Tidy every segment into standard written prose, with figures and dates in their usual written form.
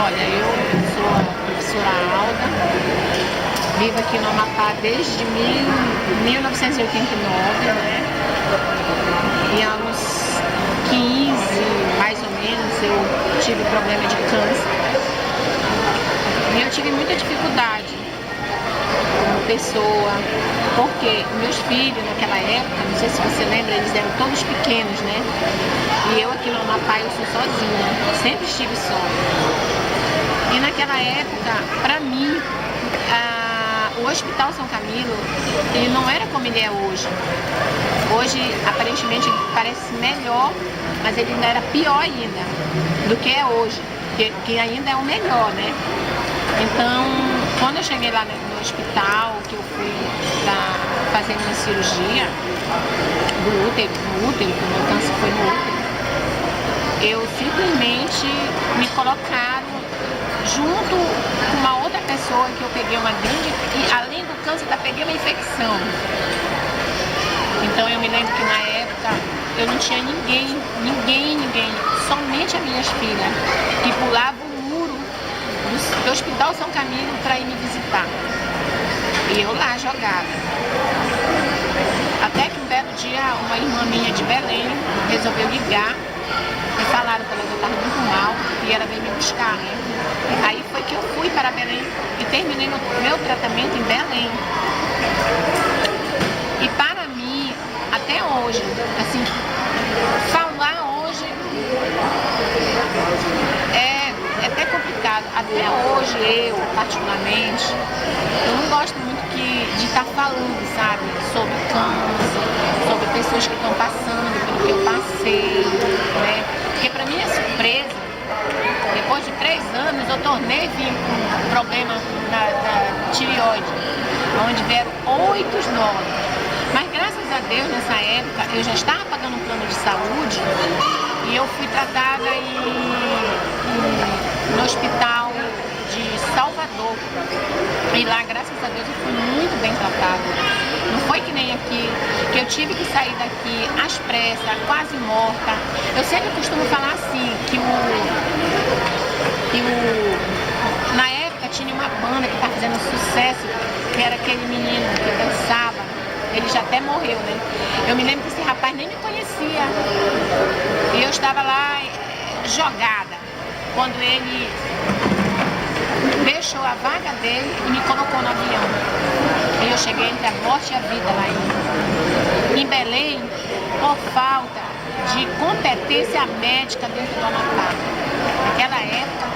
Olha, eu sou a professora Alda, vivo aqui no Amapá desde 1989, né? E há uns 15, mais ou menos, eu tive problema de câncer. E eu tive muita dificuldade como pessoa, porque meus filhos naquela época, não sei se você lembra, eles eram todos pequenos, né? E eu aqui no Amapá, eu sou sozinha, sempre estive só. E naquela época, para mim, o Hospital São Camilo, ele não era como ele é hoje. Hoje, aparentemente, ele parece melhor, mas ele ainda era pior ainda do que é hoje, que ainda é o melhor, né? Então, quando eu cheguei lá no hospital, que eu fui para fazer minha cirurgia do útero, porque o meu câncer foi no útero, eu simplesmente me colocaram junto com uma outra pessoa que eu peguei uma grande... E além do câncer, eu peguei uma infecção. Então eu me lembro que na época eu não tinha ninguém, somente as minhas filhas, que pulavam o muro do Hospital São Camilo para ir me visitar. E eu lá jogada. Até que um belo dia, uma irmã minha de Belém resolveu ligar e falaram para ela que eu estava muito mal e ela veio me buscar, né? Aí foi que eu fui para Belém e terminei meu tratamento em Belém. E para mim, até hoje, assim, falar hoje é até complicado. Até hoje eu, particularmente, eu não gosto muito de estar falando, sabe, sobre câncer, sobre pessoas que estão passando pelo que eu passei, né? Porque para mim é surpresa. Depois de 3 anos eu tornei a vir com problema da tireoide, onde vieram 8 nódulos. Mas graças a Deus, nessa época, eu já estava pagando um plano de saúde e eu fui tratada no hospital de Salvador. E lá, graças a Deus, eu fui muito bem tratada. Não foi que nem aqui, que eu tive que sair daqui às pressas, quase morta. Eu sempre costumo falar assim, na época tinha uma banda que estava fazendo sucesso, que era aquele menino que dançava. Ele já até morreu, né? Eu me lembro que esse rapaz nem me conhecia. E eu estava lá jogada, quando ele deixou a vaga dele e me colocou no avião. E eu cheguei entre a morte e a vida lá em Belém, por falta de competência médica dentro do Amapá. Naquela época,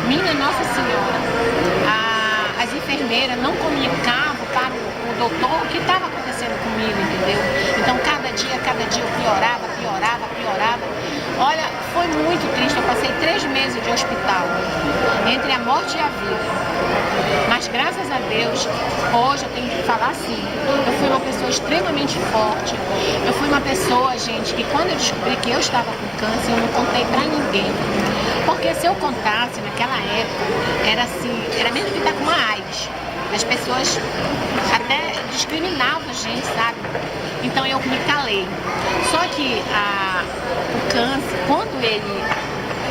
minha Nossa Senhora, as enfermeiras não comunicavam para o doutor o que estava acontecendo comigo, entendeu? Então cada dia eu piorava. Olha, foi muito triste, eu passei 3 meses de hospital, entre a morte e a vida. Mas graças a Deus, hoje eu tenho que falar assim, eu fui uma pessoa extremamente forte, eu fui uma pessoa, gente, que quando eu descobri que eu estava com câncer, eu não contei pra ninguém. Porque se eu contasse naquela época, era assim, era mesmo que estar com uma AIDS. As pessoas até discriminavam a gente, sabe? Então eu me calei. Só que o câncer, quando ele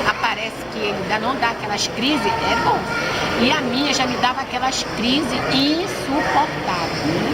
aparece, que ele não dá aquelas crises, é bom. E a minha já me dava aquelas crises insuportáveis.